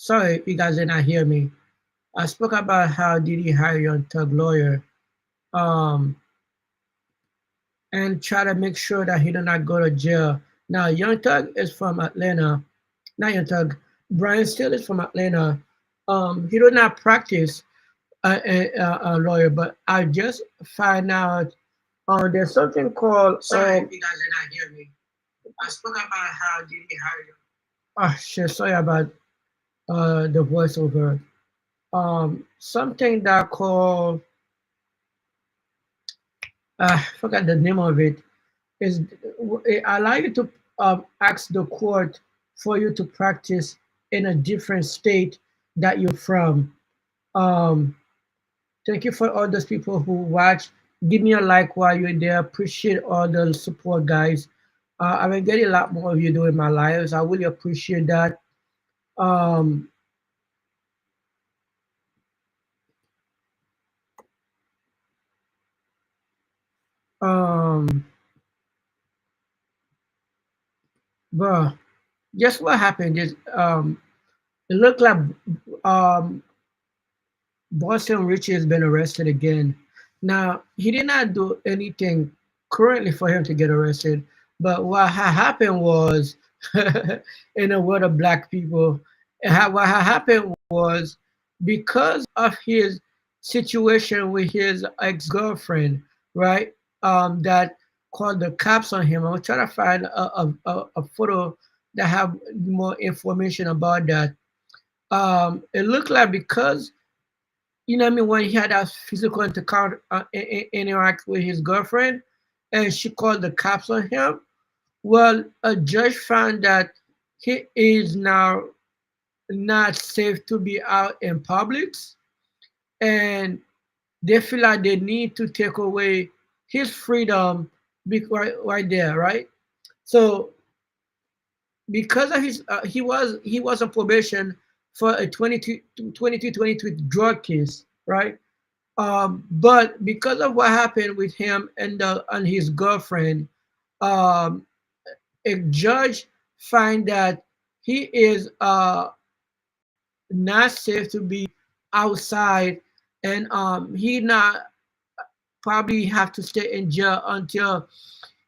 Sorry, you guys did not hear me. I spoke about how did he hire Young Thug lawyer, um, and try to make sure that he do not go to jail. Now, Young Thug is from Atlanta. Not Young Thug. Brian Steele is from Atlanta. He do not practice a lawyer, but I just find out there's something called. Sorry, you guys did not hear me. I spoke about how did he hire you. Oh shit! Sorry about the voiceover. Something that called I forgot the name of it is it allow you to ask the court for you to practice in a different state that you're from. Um, Thank you for all those people who watch. Give me a like while you're there. Appreciate all the support, guys. I've been getting a lot more of you doing my lives. I really appreciate that. Um, um, but guess what happened is it looked like um Boston Richie has been arrested again. Now, he did not do anything currently for him to get arrested, but what happened was, in the world of black people, what happened was because of his situation with his ex girlfriend, right? That called the cops on him. I was trying to find a photo that have more information about that. It looked like because you know what I mean, when he had a physical interact with his girlfriend, and she called the cops on him. Well, a judge found that he is now not safe to be out in public, and they feel like they need to take away his freedom right there, right? So because of his, he was on probation for a 22 drug case, right? But because of what happened with him and his girlfriend, um, a judge find that he is not safe to be outside, and he not probably have to stay in jail until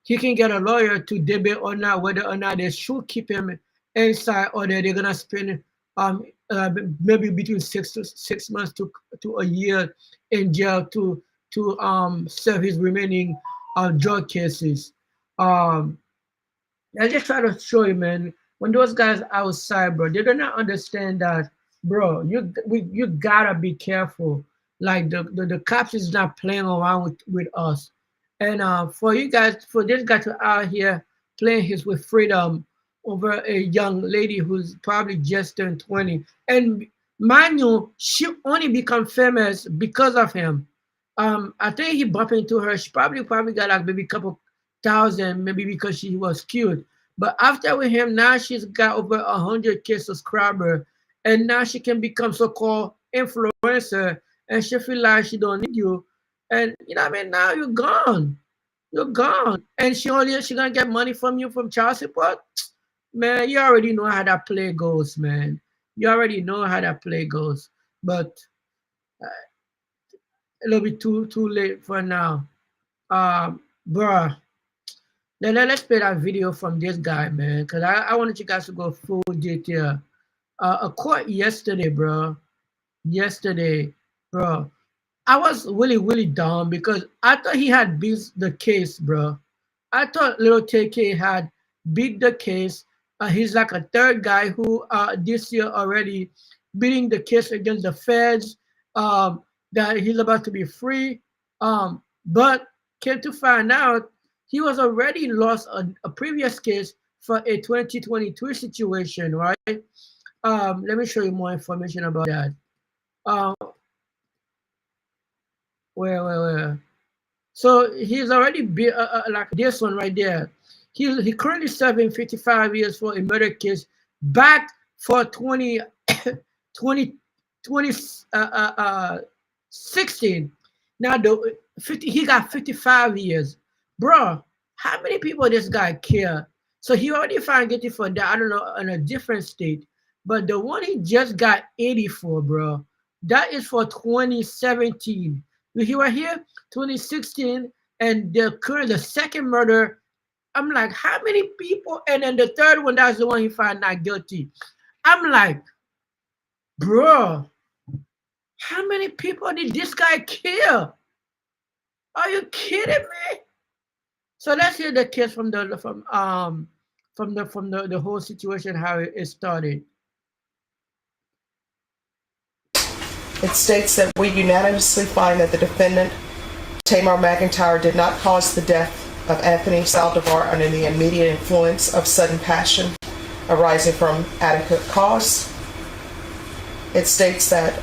he can get a lawyer to debate or not whether or not they should keep him inside or they're gonna spend um maybe between 6 months to a year in jail to serve his remaining drug cases. Um, I just try to show you, man. When those guys outside, bro, they're gonna understand that, bro. You gotta be careful. Like the cops is not playing around with us, and for you guys, for this guy to out here playing his with freedom over a young lady who's probably just turned 20, and mind you, she only become famous because of him. I think he bumped into her. She probably got like maybe a couple thousand, maybe because she was cute. But after with him, now she's got over 100K subscriber, and now she can become so-called influencer, and she feel like she don't need you, and you know what I mean. Now you're gone, and she gonna get money from you from child support. Man, you already know how that play goes, man. You already know how that play goes, but a little bit too late for now. Bruh, let's play that video from this guy, man, because I wanted you guys to go full detail. A court yesterday, bro. Yesterday, bro. I was really dumb because I thought he had beat the case, bro. I thought Little TK had beat the case. He's like a third guy who this year already beating the case against the feds. That he's about to be free. But came to find out he was already lost a previous case for a 2023 situation, right? Let me show you more information about that. Um, where? So he's already like this one right there. He currently serving 55 years for a murder case back for 20 16. Now the 50 he got 55 years. Bro, how many people this guy care? So he already found guilty for that, I don't know, in a different state. But the one he just got 80 for, bro, that is for 2017. You hear right here? 2016. And the second murder, I'm like, how many people? And then the third one, that's the one he found not guilty. I'm like, bro, how many people did this guy kill? Are you kidding me? So let's hear the case from the whole situation, how it started. It states that we unanimously find that the defendant, Tamar McIntyre, did not cause the death of Anthony Saldivar under the immediate influence of sudden passion arising from adequate cause. It states that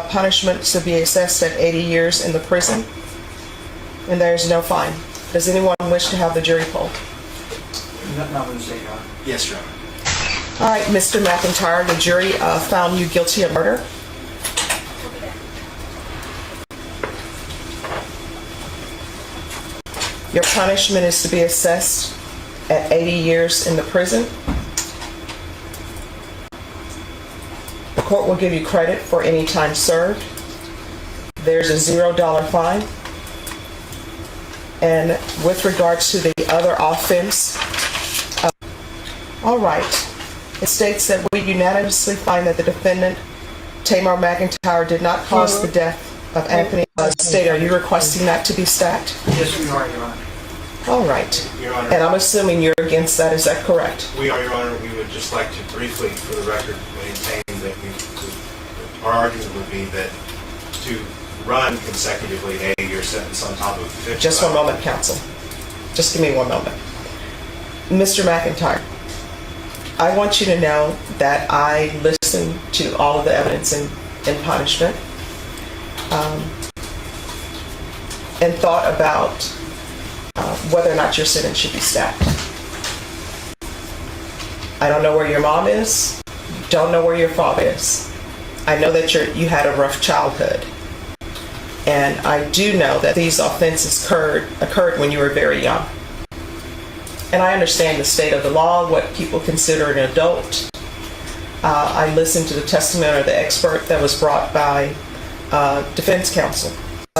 punishment should be assessed at 80 years in the prison, and there is no fine. Does anyone wish to have the jury polled? Nothing to say, Your Honor. Yes, Your Honor. All right, Mr. McIntyre, the jury found you guilty of murder. Your punishment is to be assessed at 80 years in the prison. The court will give you credit for any time served. There's a $0 fine. And with regards to the other offense, all right. It states that we unanimously find that the defendant, Tamar McIntyre, did not cause the death of Anthony. State, are you requesting that to be stacked? Yes, we are, Your Honor. All right. Your Honor. And I'm assuming you're against that. Is that correct? We are, Your Honor. We would just like to briefly, for the record, maintain that our argument would be that to run consecutively an 80-year sentence on top of 50. Just one moment, counsel. Just give me one moment. Mr. McIntyre, I want you to know that I listened to all of the evidence in punishment and thought about whether or not your sentence should be stacked. I don't know where your mom is, don't know where your father is. I know that you had a rough childhood. And I do know that these offenses occurred when you were very young. And I understand the state of the law, what people consider an adult. I listened to the testimony of the expert that was brought by defense counsel.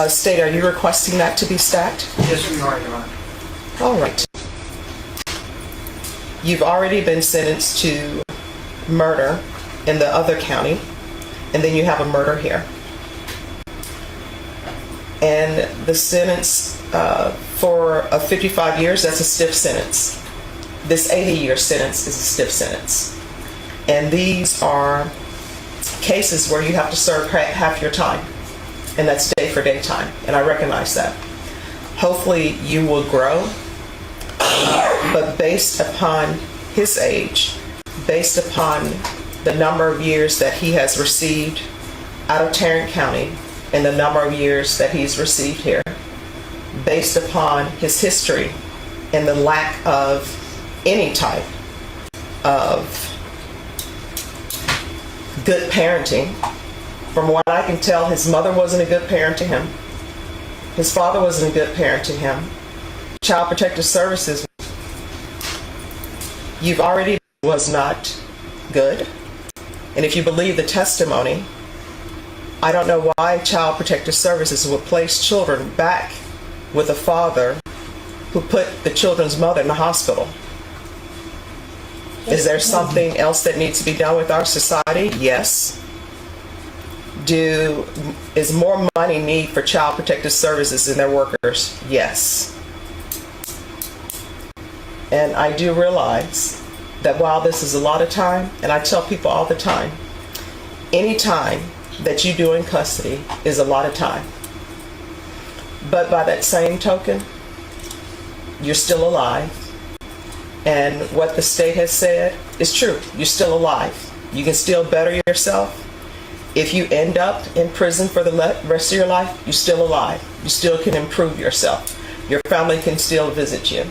State, are you requesting that to be stacked? Yes, we are, Your Honor. All right. You've already been sentenced to murder in the other county, and then you have a murder here. And the sentence for 55 years, that's a stiff sentence. This 80-year sentence is a stiff sentence. And these are cases where you have to serve half your time, and that's day for day time, and I recognize that. Hopefully you will grow, but based upon his age, based upon the number of years that he has received out of Tarrant County, and the number of years that he's received here, based upon his history and the lack of any type of good parenting. From what I can tell, his mother wasn't a good parent to him. His father wasn't a good parent to him. Child Protective Services, you've already was not good. And if you believe the testimony, I don't know why Child Protective Services would place children back with a father who put the children's mother in the hospital. Is there something else that needs to be done with our society? Yes. Is more money need for Child Protective Services and their workers? Yes. And I do realize that while this is a lot of time, and I tell people all the time, any time that you do in custody is a lot of time. But by that same token, you're still alive. And what the state has said is true. You're still alive. You can still better yourself. If you end up in prison for the rest of your life, you're still alive. You still can improve yourself. Your family can still visit you.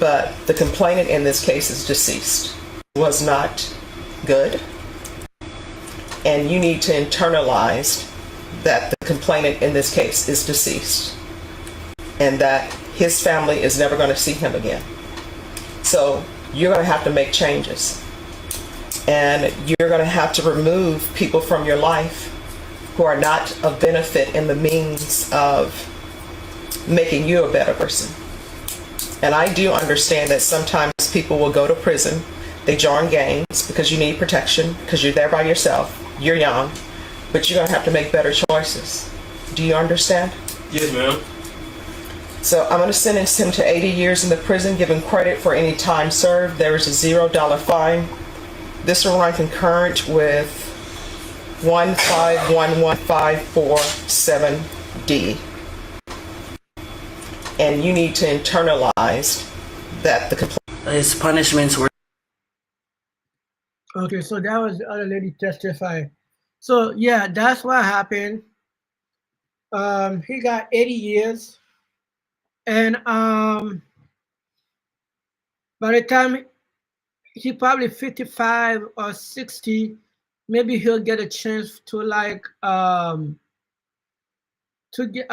But the complainant in this case is deceased. Was not good. And you need to internalize that the complainant in this case is deceased and that his family is never going to see him again. So you're going to have to make changes. And you're going to have to remove people from your life who are not of benefit in the means of making you a better person. And I do understand that sometimes people will go to prison, they join gangs because you need protection, because you're there by yourself, you're young, but you're going to have to make better choices. Do you understand? Yes, ma'am. So I'm going to sentence him to 80 years in the prison, give him credit for any time served. There is a $0 fine. This will run concurrent with 1511547D. And you need to internalize that the complaint. His punishments were. Okay, so that was the other lady testify. So yeah, that's what happened. He got 80 years, and by the time he probably 55 or 60, maybe he'll get a chance to like to get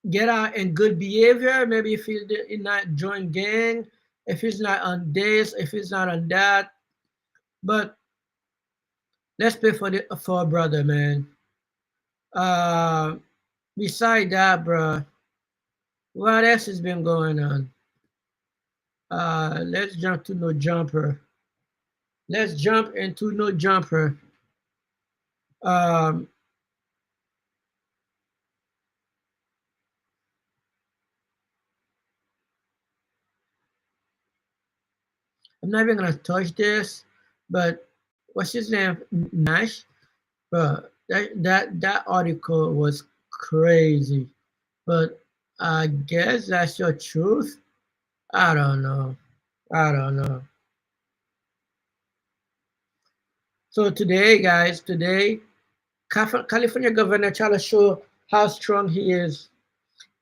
get out in good behavior. Maybe if he not join gang, if he's not on this, if he's not on that. But let's pray for a brother, man. Beside that, bro, what else has been going on? Let's jump to No Jumper. Let's jump into No Jumper. I'm not even gonna touch this, but what's his name? Nash. But that article was crazy. But I guess that's your truth. I don't know. I don't know. So today, guys, California governor trying to show how strong he is.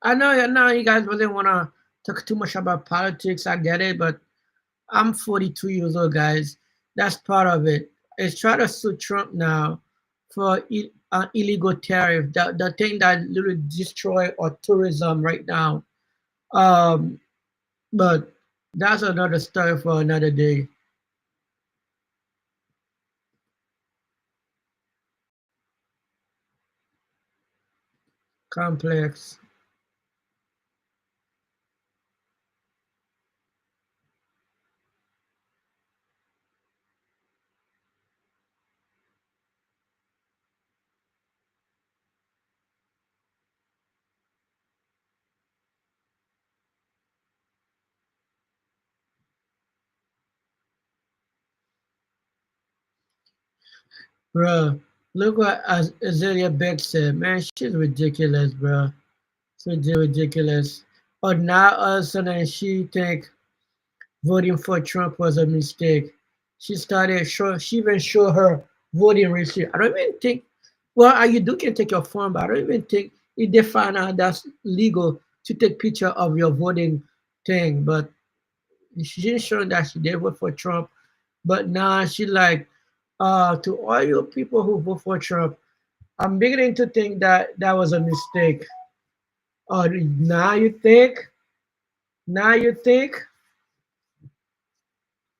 I know you guys wasn't want to talk too much about politics. I get it, but I'm 42 years old, guys. That's part of it. It's trying to sue Trump now for illegal tariff, the thing that literally destroy our tourism right now. But that's another story for another day. Complex. Bro, look what Azealia Beck said. Man, she's ridiculous, bro. It's ridiculous. But now all of a sudden she think voting for Trump was a mistake. She even showed her voting receipt. I don't even think, well, you can take your phone, but I don't even think if they find out that's legal to take picture of your voting thing. But she didn't show that she did vote for Trump. But now she like, to all you people who vote for Trump, I'm beginning to think that that was a mistake. Now you think? Now you think?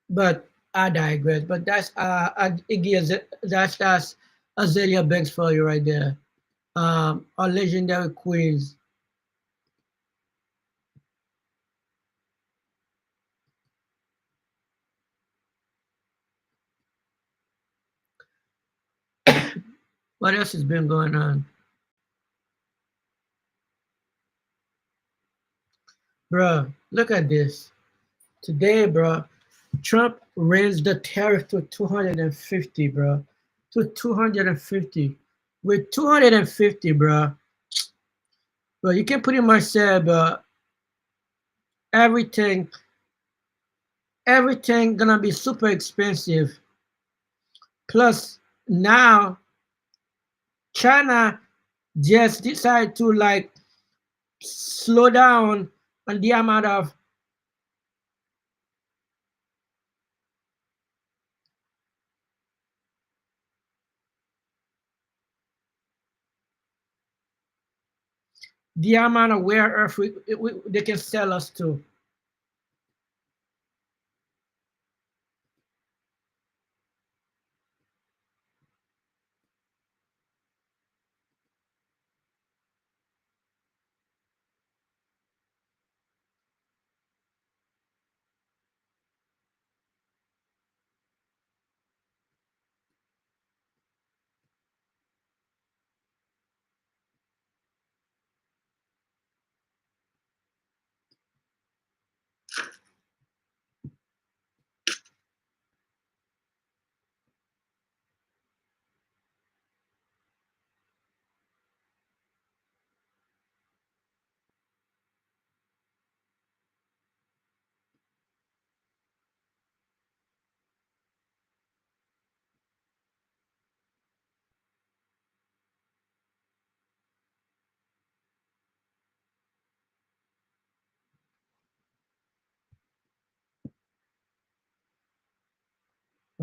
But I digress. But that's that's Azealia Banks for you right there. Our legendary queens. What else has been going on? Bro, look at this. Today, bro, Trump raised the tariff to 250, bro. To 250. With 250, bro, you can pretty much say, bro, everything gonna be super expensive. Plus, now China just decided to like slow down on the amount of the amount of rare earth they can sell us to.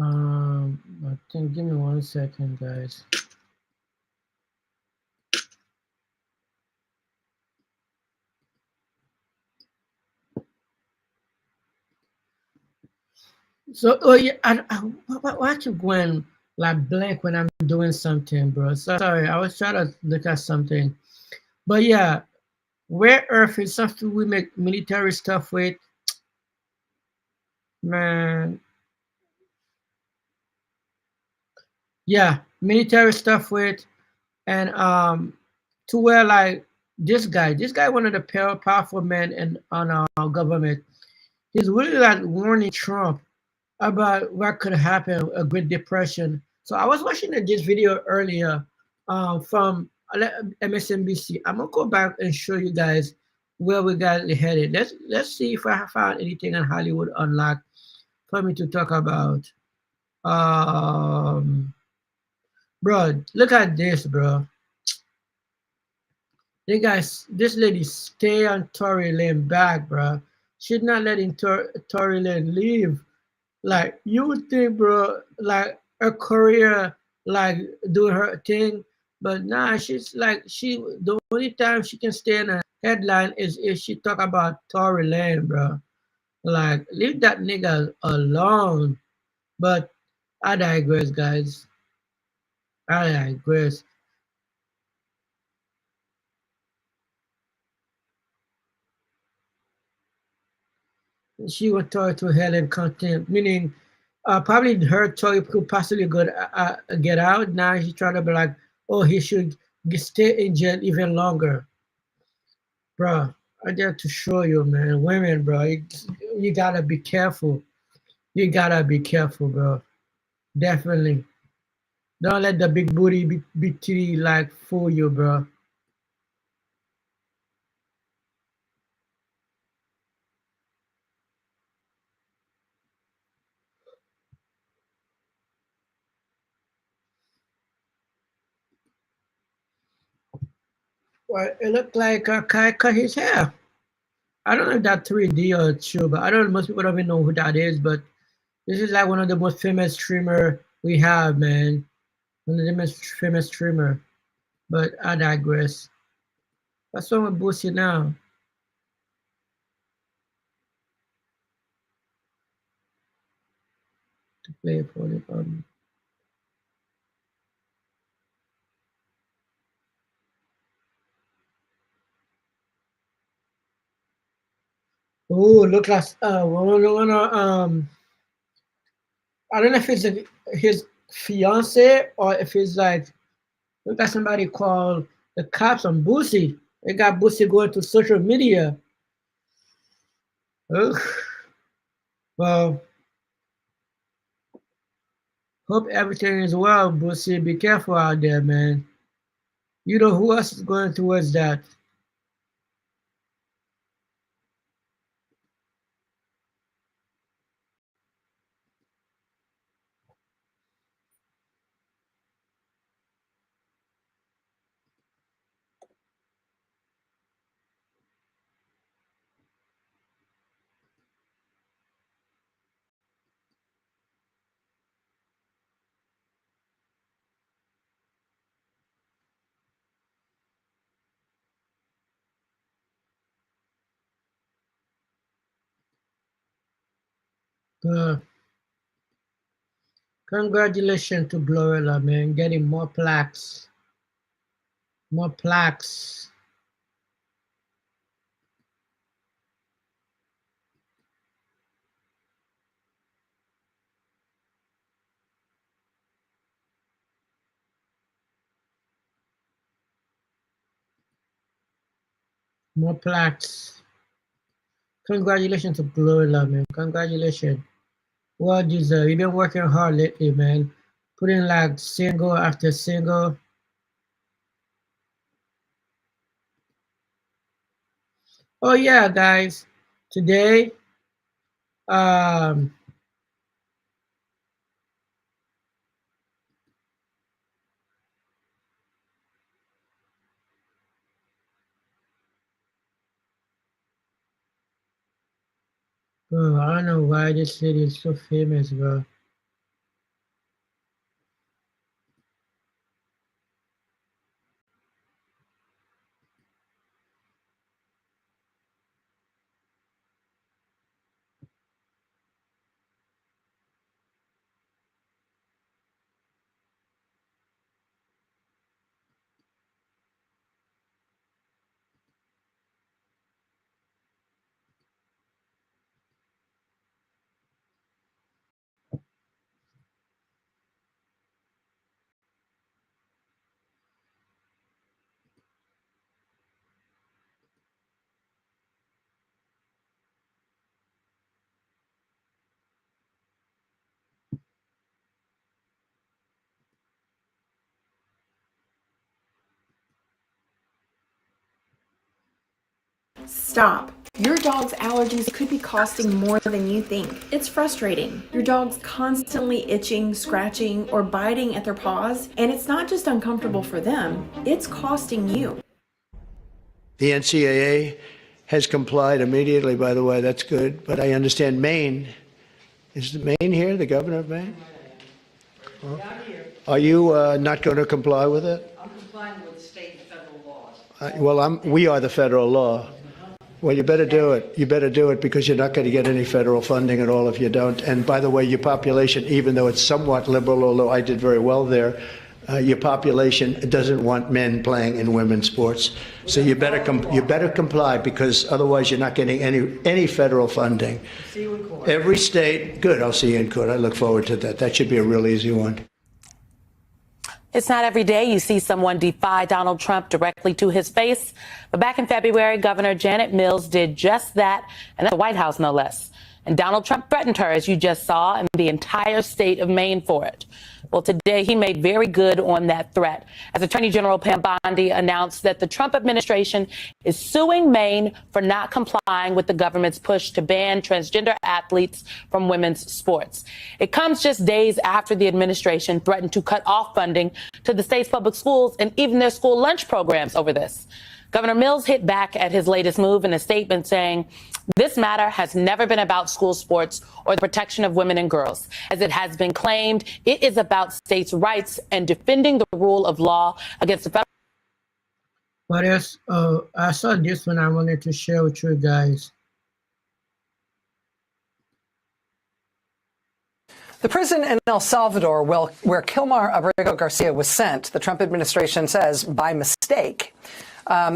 I think, give me 1 second, guys. So, oh yeah, why keep going like blank when I'm doing something, bro? Sorry, I was trying to look at something. But yeah, rare earth is something we make military stuff with, man. Yeah, military stuff with, and to where like this guy, one of the powerful men in on our government, he's really like warning Trump about what could happen, a Great Depression. So I was watching this video earlier from MSNBC. I'm gonna go back and show you guys where we got headed. Let's see if I found anything on Hollywood Unlocked for me to talk about. Um, bro, look at this, bro. This lady stay on Tory Lane back, bro. She's not letting Tory Lane leave. Like you would think, bro, like her career, like doing her thing, but nah, she's like the only time she can stay in a headline is if she talk about Tory Lane, bro. Like leave that nigga alone. But I digress, guys. I digress. She would talk to Helen content, meaning probably her Tory could possibly get out. Now she's trying to be like, oh, he should stay in jail even longer. Bro, I got to show you, man. Women, bro, you gotta be careful. You gotta be careful, bro. Definitely. Don't let the big booty, big titty like fool you, bro. Well, it looked like Kai cut his hair. I don't know if that 3D or true, but I don't know. Most people don't even know who that is, but this is like one of the most famous streamer we have, man. One of the most famous streamer. But I digress. What's wrong with Boosie now? To play for the Oh, look like I don't know if it's his fiance or if it's like look like somebody called the cops on Boosie. They got Boosie going to social media. Ugh. Well, hope everything is well, Boosie. Be careful out there, man. You know who else is going towards that? Uh, Congratulations to Glorilla, man, getting more plaques. More plaques. More plaques. Congratulations to Glorilla, man. Congratulations. Well deserved. You've been working hard lately, man. Putting like single after single. Oh yeah, guys. Today, um, bro, I don't know why this city is so famous, bro. Stop. Your dog's allergies could be costing more than you think. It's frustrating. Your dog's constantly itching, scratching, or biting at their paws, and it's not just uncomfortable for them, it's costing you. The NCAA has complied immediately, by the way. That's good. But I understand Maine. Is Maine here, the governor of Maine? Are you not going to comply with it? I'm complying with state and federal laws. Well, we are the federal law. Well, you better do it. You better do it because you're not going to get any federal funding at all if you don't. And by the way, your population, even though it's somewhat liberal, although I did very well there, your population doesn't want men playing in women's sports. So you better comply because otherwise you're not getting any federal funding. See you in court. Every state, good. I'll see you in court. I look forward to that. That should be a real easy one. It's not every day you see someone defy Donald Trump directly to his face. But back in February, Governor Janet Mills did just that, and at the White House, no less. And Donald Trump threatened her, as you just saw, and the entire state of Maine for it. Well, today he made very good on that threat, as Attorney General Pam Bondi announced that the Trump administration is suing Maine for not complying with the government's push to ban transgender athletes from women's sports. It comes just days after the administration threatened to cut off funding to the state's public schools and even their school lunch programs over this. Governor Mills hit back at his latest move in a statement saying, "This matter has never been about school sports or the protection of women and girls. As it has been claimed, it is about states' rights and defending the rule of law against the federal." But I saw this one I wanted to share with you guys. The prison in El Salvador, where Kilmar Abrego Garcia was sent, the Trump administration says by mistake,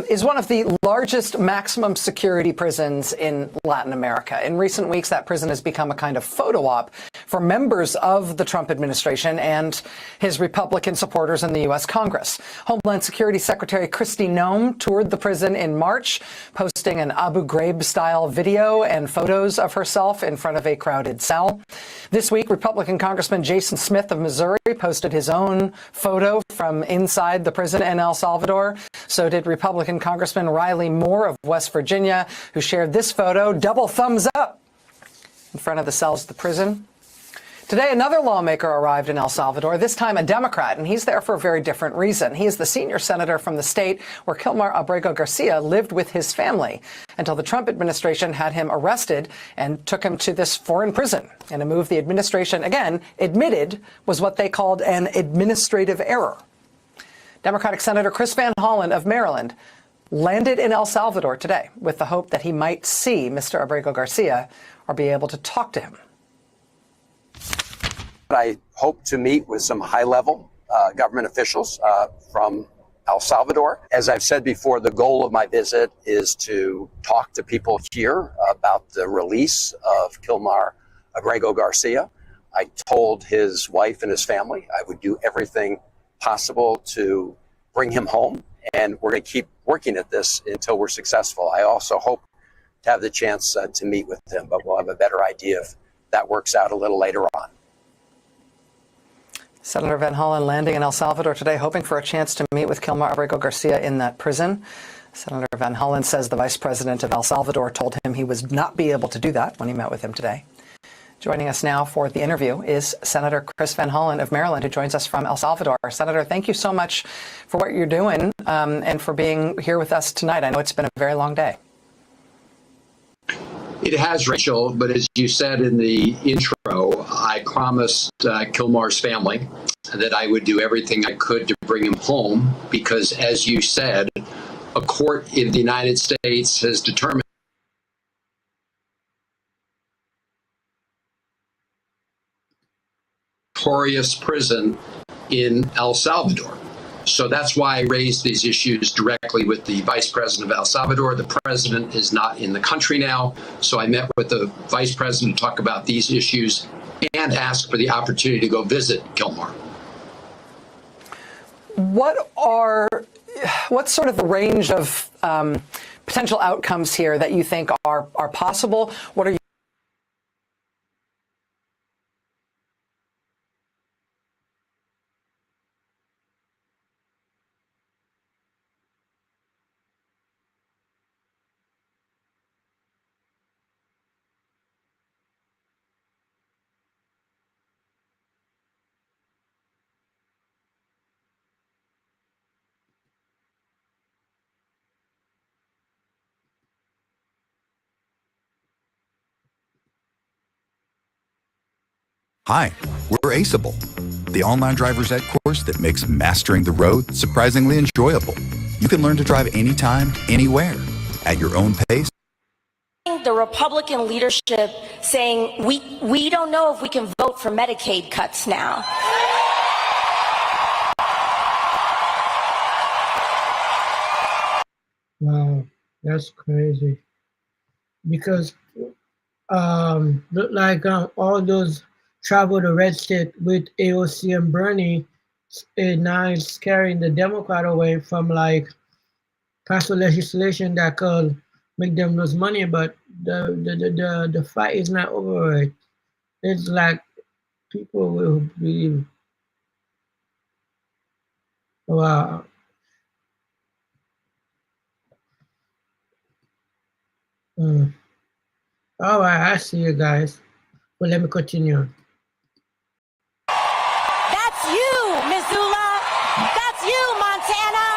is one of the largest maximum security prisons in Latin America. In recent weeks, that prison has become a kind of photo op for members of the Trump administration and his Republican supporters in the U.S. Congress. Homeland Security Secretary Kristi Noem toured the prison in March, posting an Abu Ghraib-style video and photos of herself in front of a crowded cell. This week, Republican Congressman Jason Smith of Missouri posted his own photo from inside the prison in El Salvador. So did Republican Congressman Riley Moore of West Virginia, who shared this photo, double thumbs up, in front of the cells of the prison. Today, another lawmaker arrived in El Salvador, this time a Democrat, and he's there for a very different reason. He is the senior senator from the state where Kilmar Abrego Garcia lived with his family until the Trump administration had him arrested and took him to this foreign prison in a move the administration, again, admitted was what they called an administrative error. Democratic Senator Chris Van Hollen of Maryland landed in El Salvador today with the hope that he might see Mr. Abrego Garcia or be able to talk to him. I hope to meet with some high-level government officials from El Salvador. As I've said before, the goal of my visit is to talk to people here about the release of Kilmar Abrego Garcia. I told his wife and his family I would do everything possible to bring him home, and we're going to keep working at this until we're successful. I also hope to have the chance to meet with him, but we'll have a better idea if that works out a little later on. Senator Van Hollen landing in El Salvador today, hoping for a chance to meet with Kilmar Abrego Garcia in that prison. Senator Van Hollen says the vice president of El Salvador told him he would not be able to do that when he met with him today. Joining us now for the interview is Senator Chris Van Hollen of Maryland, who joins us from El Salvador. Senator, thank you so much for what you're doing and for being here with us tonight. I know it's been a very long day. It has, Rachel, but as you said in the intro, I promised Kilmar's family that I would do everything I could to bring him home because, as you said, a court in the United States has determined notorious prison in El Salvador. So that's why I raised these issues directly with the vice president of El Salvador. The president is not in the country now. So I met with the vice president to talk about these issues and ask for the opportunity to go visit Kilmar. What's sort of the range of potential outcomes here that you think are possible? What are you Hi, we're Aceable, the online driver's ed course that makes mastering the road surprisingly enjoyable. You can learn to drive anytime, anywhere, at your own pace. The Republican leadership saying we don't know if we can vote for Medicaid cuts now. Wow, that's crazy. Because look like all those travel to red state with AOC and Bernie, now it's carrying the Democrat away from like passing legislation that could make them lose money, but the fight is not over. Right? It's like people will believe. Wow. All right, I see you guys. Well, let me continue. That's you, Missoula. That's you, Montana.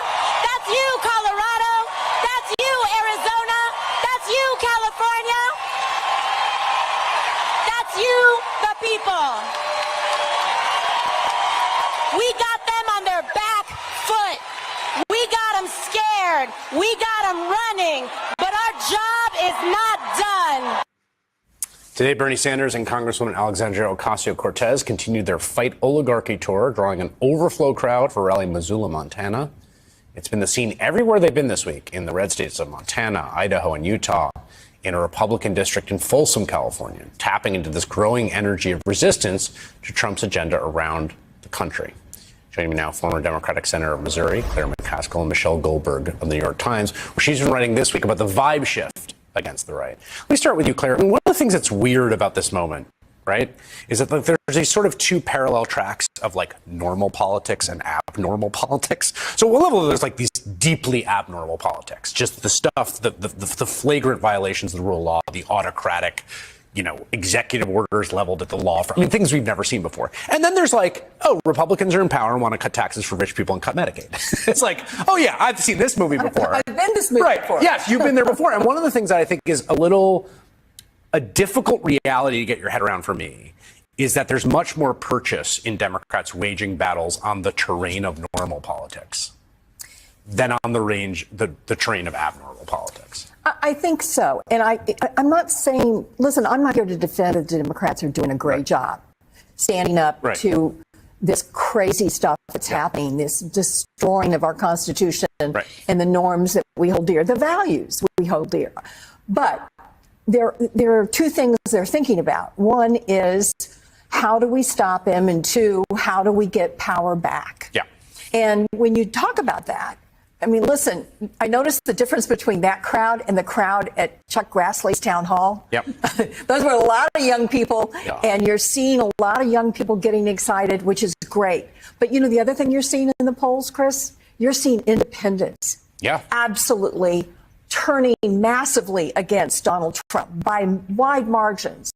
That's you, Colorado. That's you, Arizona. That's you, California. That's you, the people. We got them on their back foot. We got them scared. We got them running. But our job is not done. Today, Bernie Sanders and Congresswoman Alexandria Ocasio-Cortez continued their Fight Oligarchy tour, drawing an overflow crowd for a rally in Missoula, Montana. It's been the scene everywhere they've been this week, in the red states of Montana, Idaho, and Utah, in a Republican district in Folsom, California, tapping into this growing energy of resistance to Trump's agenda around the country. Joining me now, former Democratic Senator of Missouri, Claire McCaskill, and Michelle Goldberg of the New York Times, where she's been writing this week about the vibe shift against the right. Let me start with you, Claire. I mean, one of the things that's weird about this moment, right, is that there's these sort of two parallel tracks of like normal politics and abnormal politics. So at one level, there's like these deeply abnormal politics, just the stuff, the flagrant violations of the rule of law, the autocratic, executive orders leveled at the law firm. I mean, things we've never seen before. And then there's like, oh, Republicans are in power and want to cut taxes for rich people and cut Medicaid. It's like, oh yeah, I've seen this movie before. I've been this movie before. Yes, you've been there before. And one of the things that I think is a difficult reality to get your head around for me is that there's much more purchase in Democrats waging battles on the terrain of normal politics than on the terrain of abnormal politics. I think so. And I'm not saying, listen, I'm not here to defend that the Democrats are doing a great job. standing up Right. to this crazy stuff that's happening, this destroying of our Constitution and the norms that we hold dear, the values we hold dear. But there are two things they're thinking about. One is, how do we stop him? And two, how do we get power back? Yeah. And when you talk about that, I mean, listen, I noticed the difference between that crowd and the crowd at Chuck Grassley's town hall. Yep. Those were a lot of young people, Yeah. and you're seeing a lot of young people getting excited, which is great. But you know, the other thing you're seeing in the polls, Chris, you're seeing independents Yeah. absolutely turning massively against Donald Trump by wide margins.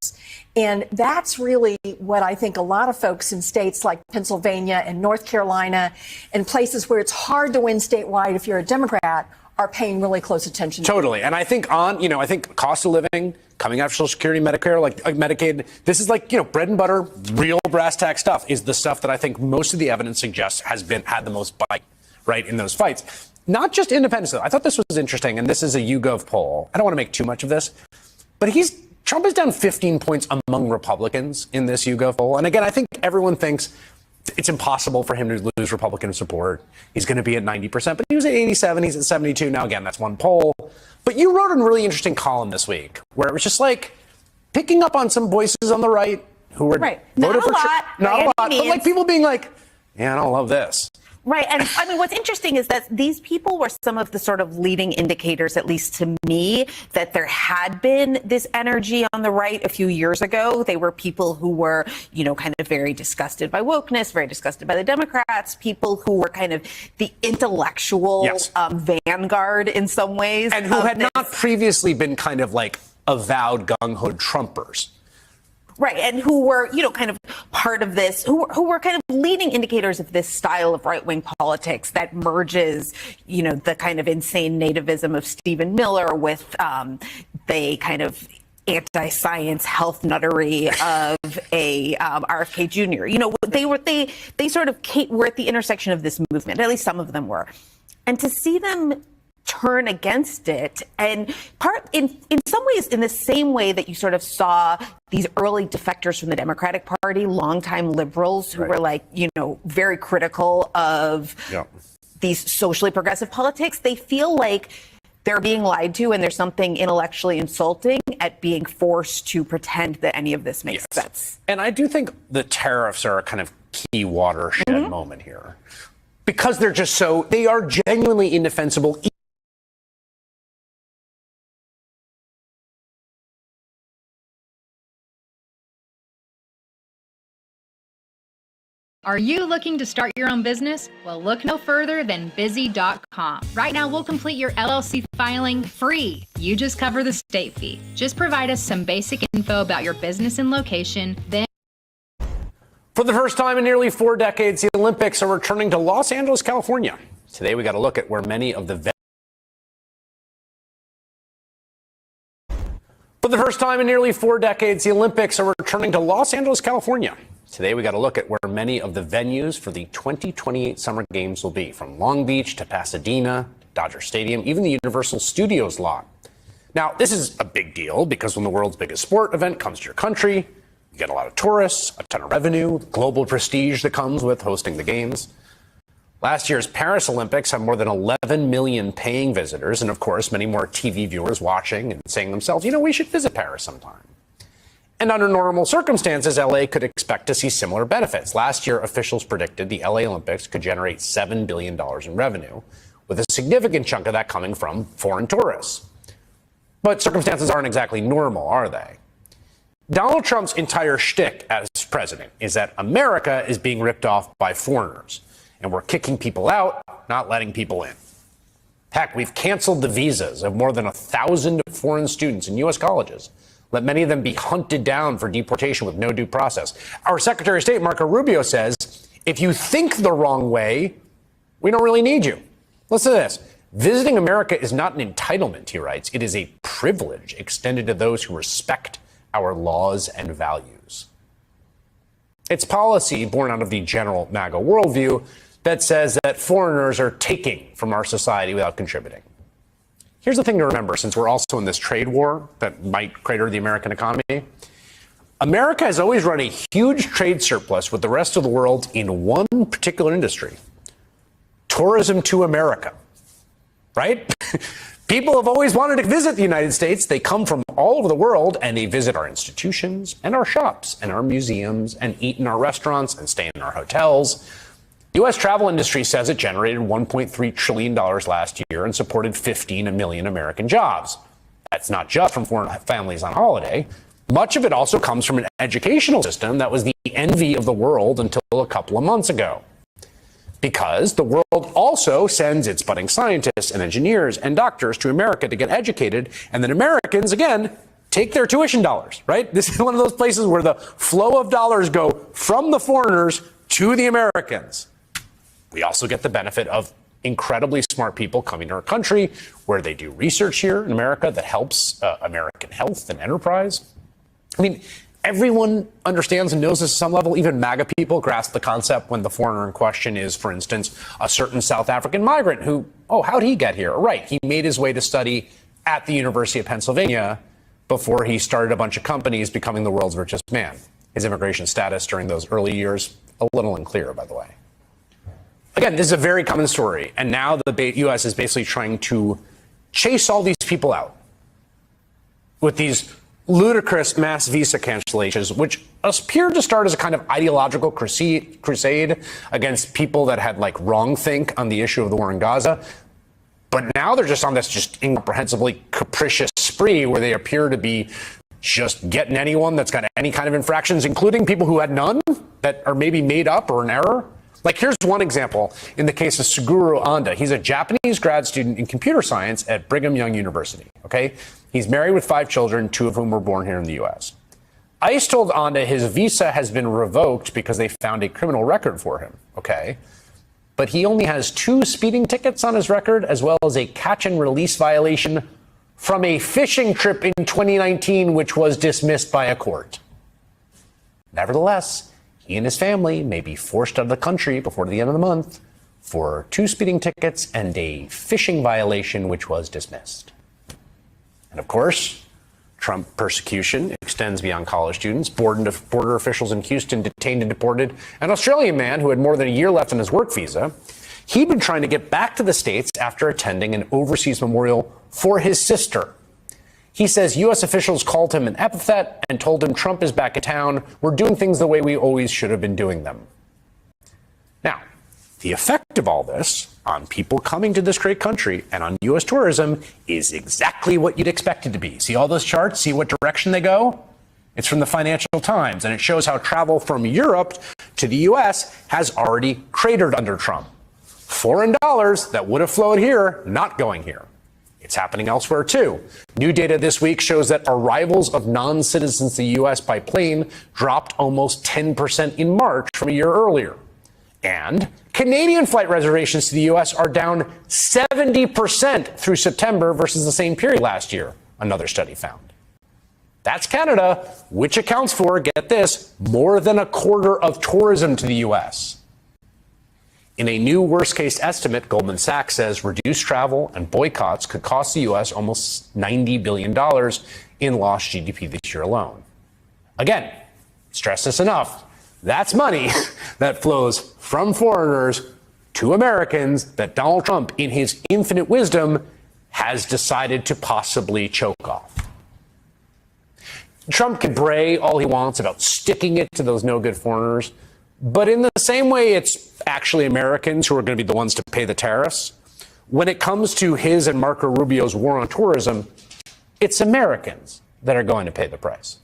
And that's really what I think a lot of folks in states like Pennsylvania and North Carolina and places where it's hard to win statewide if you're a Democrat are paying really close attention to. Totally. And I think I think cost of living, coming after Social Security, Medicare, like Medicaid, this is like, bread and butter, real brass tack stuff is the stuff that I think most of the evidence suggests had the most bite, right, in those fights. Not just independents, though. I thought this was interesting, and this is a YouGov poll. I don't want to make too much of this, but Trump is down 15 points among Republicans in this YouGov poll. And again, I think everyone thinks it's impossible for him to lose Republican support. He's going to be at 90%, but he was at 87, he's at 72. Now, again, that's one poll. But you wrote a really interesting column this week where it was just like picking up on some voices on the right who were Right. voted Not a for lot, not by a any lot, but like means. people being like, yeah, I don't love this. Right. And I mean, what's interesting is that these people were some of the sort of leading indicators, at least to me, that there had been this energy on the right a few years ago. They were people who were, kind of very disgusted by wokeness, very disgusted by the Democrats, people who were kind of the intellectual vanguard in some ways. And who had not previously been kind of like avowed gung-ho Trumpers. Right, and who were, kind of part of this, who were kind of leading indicators of this style of right-wing politics that merges, the kind of insane nativism of Stephen Miller with the kind of anti-science health nuttery of a RFK Jr. They sort of were at the intersection of this movement. At least some of them were, and to see them turn against it, and in some ways in the same way that you sort of saw these early defectors from the Democratic Party, longtime liberals who were like, very critical of these socially progressive politics, they feel like they're being lied to, and there's something intellectually insulting at being forced to pretend that any of this makes sense. And I do think the tariffs are a kind of key watershed moment here, because they are genuinely indefensible. Are you looking to start your own business? Well, look no further than Busy.com. Right now, we'll complete your LLC filing free. You just cover the state fee. Just provide us some basic info about your business and location, then. For the first time in nearly 4 decades, the Olympics are returning to Los Angeles, California. Today, we got a look at where many of the For the first time in nearly 4 decades, the Olympics are returning to Los Angeles, California. Today, we got a look at where many of the venues for the 2028 Summer Games will be, from Long Beach to Pasadena, Dodger Stadium, even the Universal Studios lot. Now, this is a big deal because when the world's biggest sport event comes to your country, you get a lot of tourists, a ton of revenue, global prestige that comes with hosting the games. Last year's Paris Olympics had more than 11 million paying visitors, and of course, many more TV viewers watching and saying to themselves, we should visit Paris sometime. And under normal circumstances, LA could expect to see similar benefits. Last year, officials predicted the LA Olympics could generate $7 billion in revenue, with a significant chunk of that coming from foreign tourists. But circumstances aren't exactly normal, are they? Donald Trump's entire shtick as president is that America is being ripped off by foreigners, and we're kicking people out, not letting people in. Heck, we've canceled the visas of more than 1,000 foreign students in U.S. colleges. Let many of them be hunted down for deportation with no due process. Our Secretary of State, Marco Rubio, says, if you think the wrong way, we don't really need you. Listen to this. Visiting America is not an entitlement, he writes. It is a privilege extended to those who respect our laws and values. It's policy born out of the general MAGA worldview that says that foreigners are taking from our society without contributing. Here's the thing to remember, since we're also in this trade war that might crater the American economy. America has always run a huge trade surplus with the rest of the world in one particular industry: tourism to America, right? People have always wanted to visit the United States. They come from all over the world and they visit our institutions and our shops and our museums and eat in our restaurants and stay in our hotels. The U.S. travel industry says it generated $1.3 trillion last year and supported 15 million American jobs. That's not just from foreign families on holiday. Much of it also comes from an educational system that was the envy of the world until a couple of months ago. Because the world also sends its budding scientists and engineers and doctors to America to get educated, and then Americans, again, take their tuition dollars, right? This is one of those places where the flow of dollars go from the foreigners to the Americans. We also get the benefit of incredibly smart people coming to our country where they do research here in America that helps American health and enterprise. I mean, everyone understands and knows this at some level. Even MAGA people grasp the concept when the foreigner in question is, for instance, a certain South African migrant who, oh, how'd he get here? Right, he made his way to study at the University of Pennsylvania before he started a bunch of companies, becoming the world's richest man. His immigration status during those early years, a little unclear, by the way. Again, this is a very common story, and now the U.S. is basically trying to chase all these people out with these ludicrous mass visa cancellations, which appear to start as a kind of ideological crusade against people that had like wrongthink on the issue of the war in Gaza. But now they're just on this just incomprehensibly capricious spree where they appear to be just getting anyone that's got any kind of infractions, including people who had none, that are maybe made up or an error. Like, here's one example in the case of Suguru Anda. He's a Japanese grad student in computer science at Brigham Young University, okay? He's married with 5 children, 2 of whom were born here in the U.S. ICE told Anda his visa has been revoked because they found a criminal record for him, okay? But he only has 2 speeding tickets on his record, as well as a catch and release violation from a fishing trip in 2019, which was dismissed by a court. Nevertheless, he and his family may be forced out of the country before the end of the month for 2 speeding tickets and a fishing violation, which was dismissed. And of course, Trump persecution extends beyond college students. Border officials in Houston detained and deported an Australian man who had more than a year left on his work visa. He'd been trying to get back to the States after attending an overseas memorial for his sister. He says U.S. officials called him an epithet and told him Trump is back in town. We're doing things the way we always should have been doing them. Now, the effect of all this on people coming to this great country and on U.S. tourism is exactly what you'd expect it to be. See all those charts? See what direction they go? It's from the Financial Times, and it shows how travel from Europe to the U.S. has already cratered under Trump. Foreign dollars that would have flowed here, not going here. It's happening elsewhere, too. New data this week shows that arrivals of non-citizens to the U.S. by plane dropped almost 10% in March from a year earlier. And Canadian flight reservations to the U.S. are down 70% through September versus the same period last year, another study found. That's Canada, which accounts for, get this, more than a quarter of tourism to the U.S. In a new worst-case estimate, Goldman Sachs says reduced travel and boycotts could cost the U.S. almost $90 billion in lost GDP this year alone. Again, stress this enough. That's money that flows from foreigners to Americans that Donald Trump, in his infinite wisdom, has decided to possibly choke off. Trump can bray all he wants about sticking it to those no-good foreigners, but in the same way it's actually Americans who are going to be the ones to pay the tariffs. When it comes to his and Marco Rubio's war on tourism, it's Americans that are going to pay the price.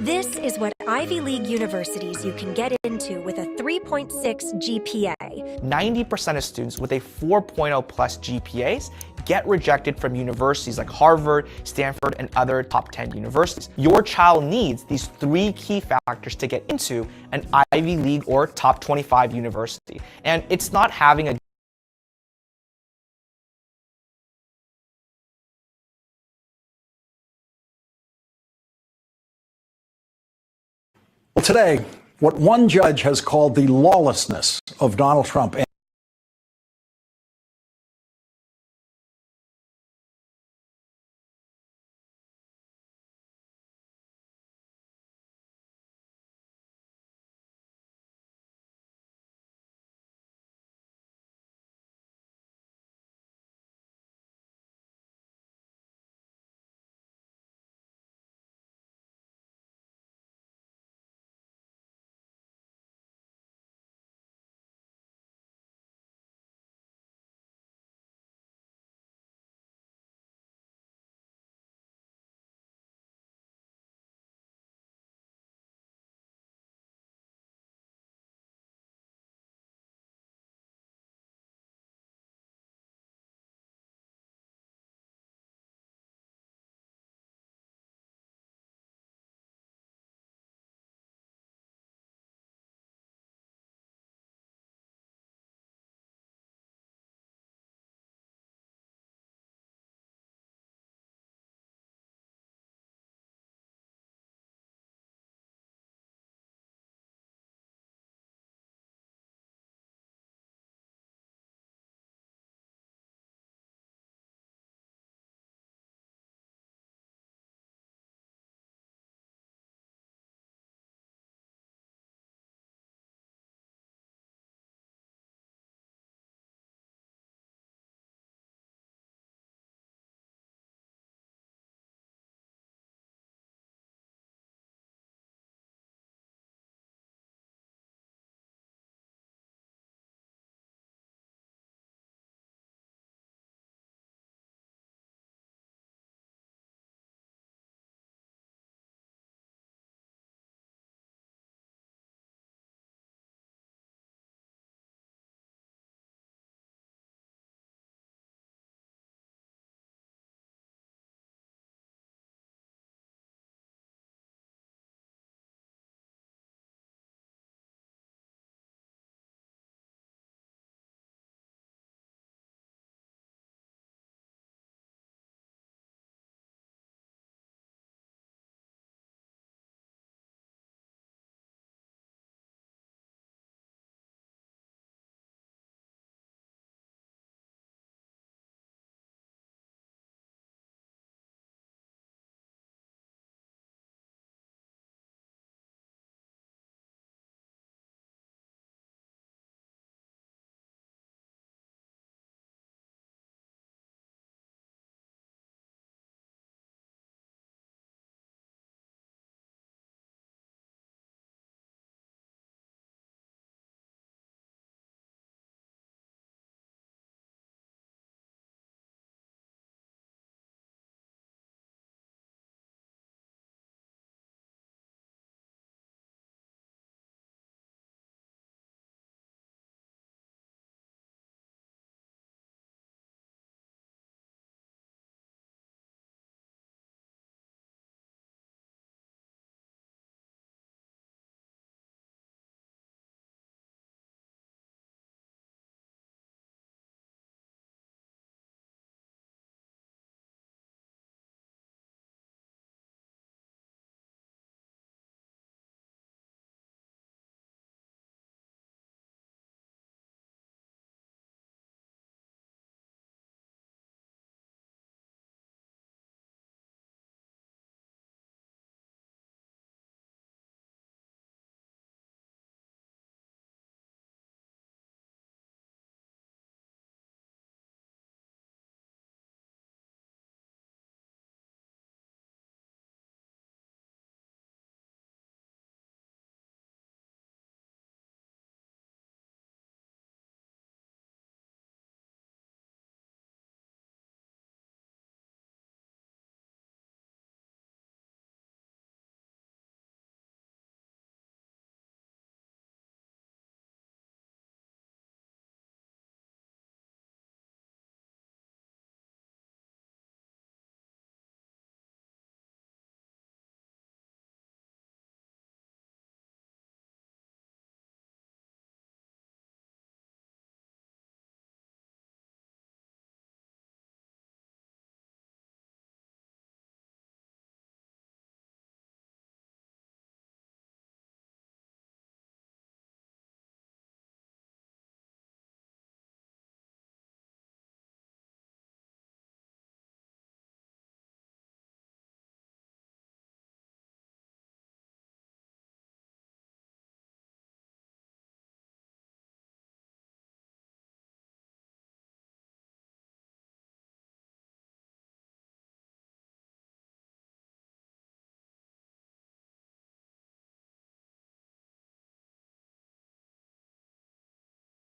This is what Ivy League universities you can get into with a 3.6 GPA. 90% of students with a 4.0 plus GPAs get rejected from universities like Harvard, Stanford, and other top 10 universities. Your child needs these 3 key factors to get into an Ivy League or top 25 university. And it's not having a Well, today, what one judge has called the lawlessness of Donald Trump